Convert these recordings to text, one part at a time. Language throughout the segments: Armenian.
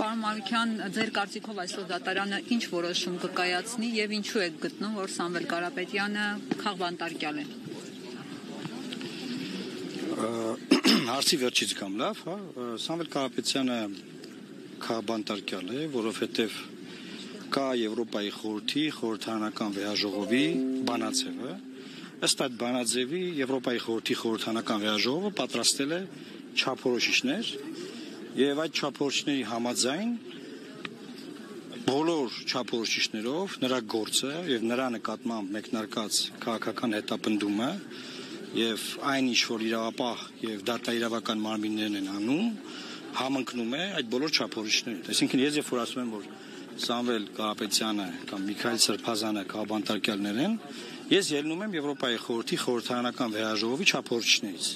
Պարոն Մանուկյան, ձեր կարծիքով այսօր դատարանը ինչ որոշում կկայացնի եւ ինչու եք գտնում, որ Սամվել Կարապետյանը քաղբանտարկյալ է։ Հարցի վերջից կամ լավ, հա, Սամվել Կարապետյանը քաղբանտարկյալ է, որովհետեւ կա Եվրոպայի խորհրդի խորհրդարանական վեհաժողովի բանաձևը, ըստ այդ բանաձևի Եվրոպայի խորհրդի խորհրդարանական վեհաժողովը պատրաստել է չափորոշիչներ եւ այդ չափորոշիչների համաձայն բոլոր չափորոշիչներով նրա գործը եւ նրա նկատմամբ մեկնարկած քաղաքական հետապնդումը եւ այն ինչ որ իրավապահ եւ դատաիրավական մարմիններն են անում համընկնում է այդ բոլոր չափորոշիչներին։ Այսինքն ես երբ որ ասում եմ որ Սամվել Կարապետյանը կամ Միքայել Սրբազանը քաղբանտարկյալներ են, ես ելնում եմ Եվրոպայի խորհրդի խորհրդարանական վեհաժողովի չափորոշիչներից։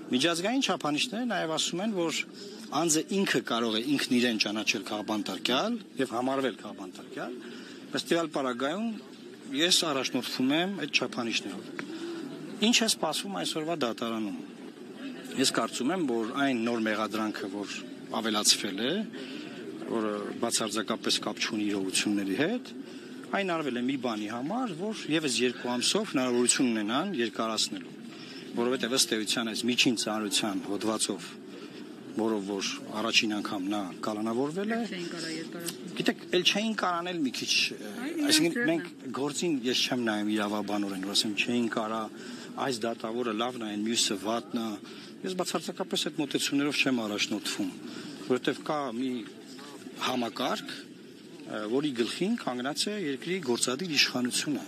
Միջազգային չափանիշները նաեւ ասում են որ անձը ինքը կարող է ինքն իրեն ճանաչել քաղբանտարկյալ եւ համարվել քաղբանտարկյալ, ըստիալ պարագայում ես առաջնորդվում եմ այդ չափանիշներով։ Ինչ է սպասվում այսօրվա դատարանում։ Ես կարծում եմ, որ այն նոր մեղադրանքը, որ ավելացվել է, որը բացարձակապես կապ չունի իրողությունների հետ, այն արվել է մի բանի համար, որ եւս 2 ամսով հնարավորություն ունենան երկարացնելու, որովհետեւ ըստ էության այս միջին ծանրության հոդվածով որով որ առաջին անգամ նա կալանավորվել է։ Գիտեք, ել չէին կարանել մի քիչ, այսինքն մենք գործին ես չեմ նայում իրավաբանորեն, որ ասեմ չէին կարա այս դատավորը լավն է, մյուսը վատն է։ Ես բացարձակապես այդ մոտեցումներով չեմ առաջնորդվում, որովհետև կա մի համակարգ, որի գլխին կանգնած է երկրի գործադիր իշխանությունը։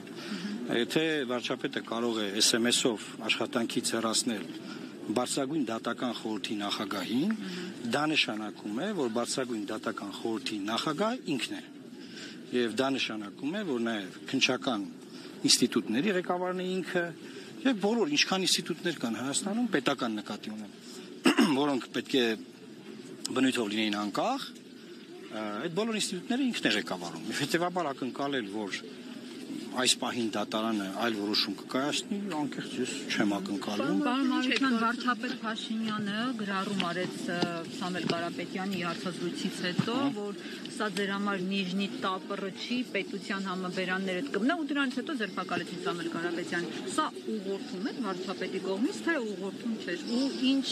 Եթե վարչապետը կարող է SMS-ով աշխատանքից հեռացնել բարձրագույն դատական խորհրդի նախագահին, դա նշանակում է, որ բարձրագույն դատական խորհրդի նախագահը ինքն է։ Եվ դա նշանակում է, որ նաև քննչական ինստիտուտների ղեկավարն է ինքը, եւ բոլոր ինչքան ինստիտուտներ կան Հայաստանում, պետական նկատի ունեմ, որոնք պետք է բնույթով լինեին անկախ, այդ բոլոր ինստիտուտները ինքն է ղեկավարում։ Հետեւաբար ակնկալել, որ այս պահին դատարանը այլ որոշում կկայացնի, անկեղծ ես չեմ ակնկալում։ Պարոն Մանուկյան, վարչապետ Փաշինյանը գրառում արեց Սամվել Կարապետյանի հարցազրույցից հետո, որ սա ձեր համար նիժնի տապռը չի, պետության համաբերանները կմնա ու դրանից հետո ձերբակալեցին Սամվել Կարապետյանին։ Սա ուղղորդում է վարչապետի կողմից, թե ուղղորդում չէ։ Ու ինչ,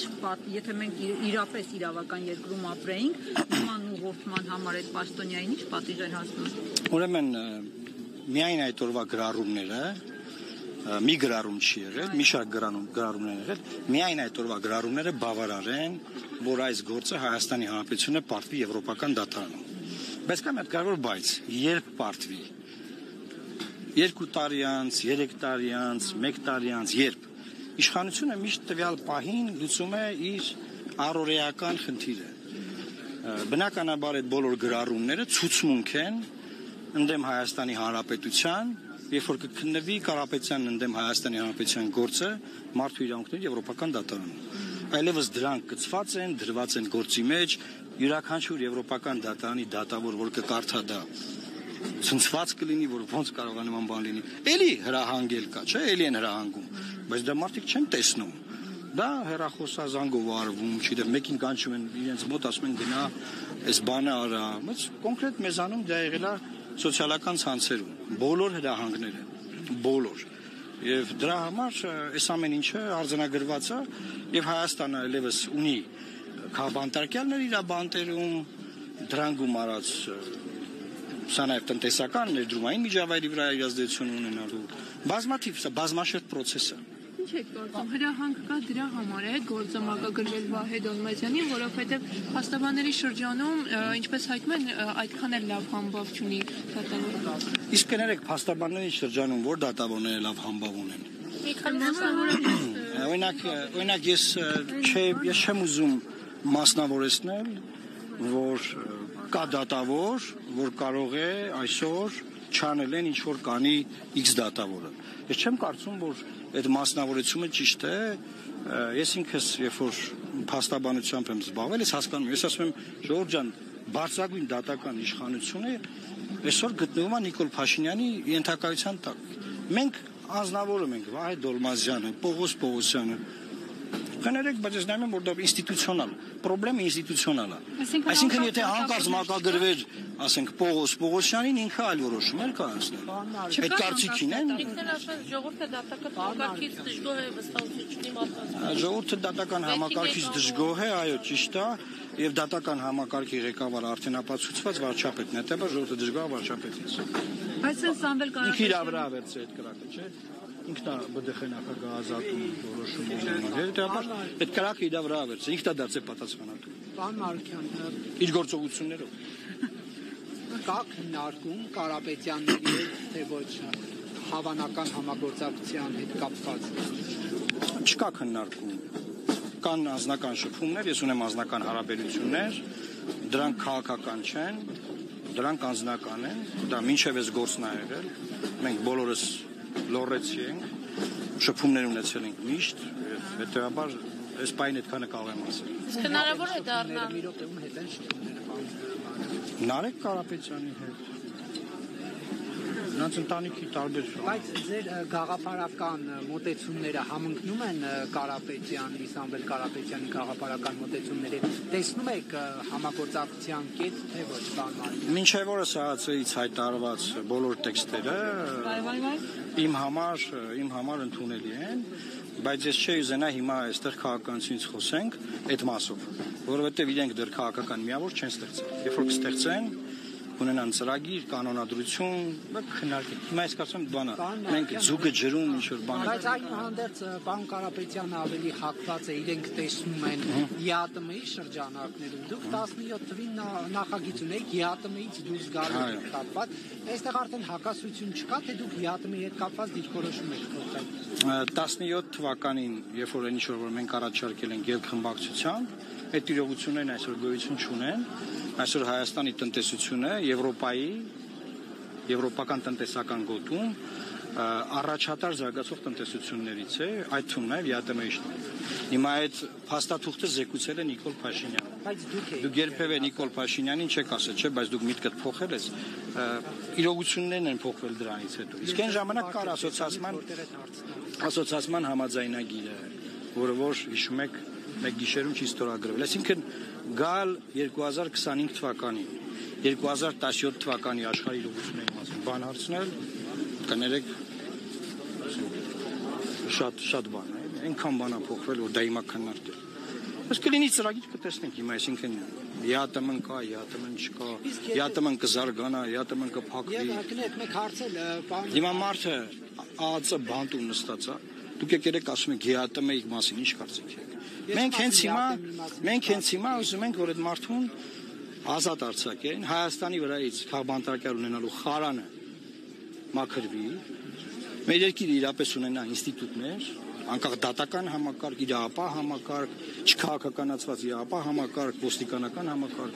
եթե մենք իրապես իրավական երկրում ապրեինք, նման ուղղորդման համար այդ պաշտոնյային ինչ պատիժ էր հասնում։ Ուրեմն միայն այդ օրվա գրառումները, մի գրառում չի եղել, մի շարք գրառումներ եղել, միայն այդ օրվա գրառումները բավարար են, որ այս գործը Հայաստանի Հանրապետությունը պարտվի եվրոպական դատարանում։ Բայց կա մի հատ կարևոր բայց, երբ պարտվի։ 2 տարի անց, 3 տարի անց, 1 տարի անց, երբ իշխանությունը միշտ տվյալ պահին լուծում է իր առօրեական խնդիրը։ Բնականաբար այդ բոլոր գրառումները ցուցմունք են ընդդեմ Հայաստանի Հանրապետության, երբ որ կքննվի Կարապետյանն ընդդեմ Հայաստանի Հանրապետության գործը մարդու իրավունքների եվրոպական դատարանում։ Այլևս դրանք կցված են, դրված են գործի մեջ, յուրաքանչյուր եվրոպական դատարանի դատավոր, որ կկարդա դա, ցնցված կլինի, որ ոնց կարող է նման բան լինի։ Էլի հրահանգել կա, չէ՞, էլի են հրահանգում, բայց դա մարդիկ չեն տեսնում։ Դա հեռախոսազանգով արվում, չգիտեմ, մեկին կանչում են իրենց մոտ, ասում են գնա, այս բանը արա, բայց կոնկրետ մեզանում դա եղել է սոցիալական ցանցերում, բոլոր հրահանգները, բոլոր։ Եվ դրա համար այս ամեն ինչը արձանագրված է եւ Հայաստանը այլևս ունի քաղբանտարկյալներ իր բանտերում, դրանգում արած սա նաեւ տնտեսական ներդրումային միջավայրի վրա ազդեցություն ունենալու բազմաթիվ, սա բազմաշերտ process է։ Ինչ եք կարծում, հրահանգ կա դրա համար է գործը մակագրվել Վահե Դոլմազյանին, որովհետև փաստաբանների շրջանում, ինչպես հայտնում են, այդքան էլ լավ համբավ չունի դատավորը։ Իսկ կներեք փաստաբանների շրջանում որ դատավորները լավ համբավ ունեն։ Օրինակ ես չեմ ուզում մասնավորեցնել, որ կա դատավոր, որ կարող է այսօր չանել են ինչ որ կանի X դատավորը։ Ես չեմ կարծում, որ այդ մասնավորությունը ճիշտ է, ես ինքս երբ որ փաստաբանությամբ եմ զբաղվել, ես հասկանում եմ, ես ասում եմ, Ժողովուրդ ջան, բարձրագույն դատական իշխանությունը այսօր գտնվում է Նիկոլ Փաշինյանի ենթակայության տակ։ Մենք անձնավորում ենք Վահե Դոլմազյանը, Պողոս Պողոսյանը, Կներեք, բայց ես նայում եմ, որ դա ինստիտուցիոնալ, խնդրեմը ինստիտուցիոնալ է։ Այսինքն եթե հանկարծ մակագրվեր, ասենք Պողոս Պողոսյանին ինքը այլ որոշում էր կայացնել։ Այդ կարծիքին են։ Ինքն ասած ժողովուրդը դատական համակարգից դժգոհ է վստահությունի մատնացած։ Ժողովուրդը դատական համակարգից դժգոհ է, այո, ճիշտ է, եւ դատական համակարգի ղեկավարը արդեն ապացուցված վարչապետն է, դեպի ժողովուրդը դժգոհ է վարչապետից։ Բայց Սամվել Ինքը իր վրա վերցրեց այդ կրակը, չէ՞։ Ինքն է ԲԴԽ նախագահ ազատում որոշում ունենալ։ Հետաբար այդ կրակը իր վրա վերցրեց, ինքն է դարձել պատասխանատու։ Պարոն Մարուկյան, Իր գործողություններով։ կա քննարկում Կարապետյանների հետ, թե ոչ հավանական համագործակցության հետ կապված։ Չկա քննարկում։ Կան անձնական շփումներ, ես ունեմ անձնական հարաբերություններ, դրանք քաղաքական չեն, դրանք անձնական են, դա մինչև այս գործն է եղել, մենք բոլորս լոռեցի ենք, շփումներ ունեցել ենք միշտ, հետեւաբար այս պայն այդքանը կարող եմ ասել։ Իսկ հնարավոր է դառնալ Մի րոպեում հետ են շփումները։ Նարեկ Կարապետյանի հետ։ Նրանց ընտանիքի տարբեր։ Բայց ձեր գաղափարական մոտեցումները համընկնում են Կարապետյանի, Սամվել Կարապետյանի գաղափարական մոտեցումների։ Տեսնում եք համագործակցության կետ, թե ոչ, պարոն Մարուկյան։ Մինչև օրս ԱԱՑ-ից հայտարարված բոլոր տեքստերը իմ համար ընդունելի են, բայց ես չէի ուզենա հիմա այստեղ քաղաքականությունից խոսենք այդ մասով, որովհետև իրենք դեռ քաղաքական միավոր չեն ստեղծել։ Երբ որ կստեղծեն, ունենան ծրագիր, կանոնադրություն, քննարկել։ Հիմա ես կարծում եմ բանը, մենք ձուկը ջրում ինչ-որ բան։ Բայց այնուհանդերձ պարոն Կարապետյանը ավելի հակված է, իրենք տեսնում են ԵԱՏՄ-ի շրջանակներում։ Դուք 17 թվին նախագիծ ունեք ԵԱՏՄ-ից դուրս գալու հետ կապված։ Այստեղ արդեն հակասություն չկա, թե դուք ԵԱՏՄ-ի հետ կապված դիրքորոշում եք փոխել։ 17 թվականին, երբ որ ինչ-որ որ մենք առաջարկել ենք եւ խմբակցության, այդ իրողություններն այսօր գոյություն չունեն։ Այսօր Հայաստանի տնտեսությունը եվրոպական տնտեսական գոտում առաջատար զարգացող տնտեսություններից է, այդ թվում նաև ԵԱՏՄ-ի շնորհիվ։ Հիմա այդ փաստաթուղթը զեկուցել է Նիկոլ Փաշինյանը։ Բայց Դուք երբևէ Նիկոլ Փաշինյանին չեք ասել, չէ, բայց դուք միտքդ փոխել ես։ Իրողություններն են փոխվել դրանից հետո։ Իսկ այն ժամանակ կար ասոցիացիան համաձայնագիրը, որը որ հիշում եք, մեկ գիշերում չի ստորագրվել։ Այսինքն գալ 2025 թվականին, 2017 թվականի աշխարհի իրողությունների մասին բան հարցնել, կներեք շատ բան է, այնքան բան է փոխվել, որ դա հիմա քննարկել։ Բայց կլինի ծրագիր կտեսնենք հիմա, այսինքն ԵԱՏՄ-ն կա, ԵԱՏՄ-ն չկա, ԵԱՏՄ-ն կզարգանա, ԵԱՏՄ-ն կփակվի։ Եվ կներեք, մեկ հարցել, պարոն Հիմա մարդը ԱԱՑ բանտում նստած է, դուք եկեք ասում եք ԵԱՏՄ-ի մասին ինչ կարծիք եք։ Մենք հենց հիմա ուզում ենք, որ այդ մարդուն ազատ արձակեն, Հայաստանի վրայից քաղբանտարկյալ ունենալու խարանը մաքրվի, մեր երկիրը իրապես ունենա ինստիտուտներ, անկախ դատական համակարգ, իրավապահ համակարգ, չքաղաքականացված իրավապահ համակարգ, ոստիկանական համակարգ։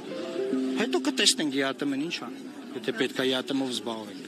Հետո կտեսնենք ԵԱՏՄ-ն ինչ անի, եթե պետք է ԵԱՏՄ-ով զբաղվենք։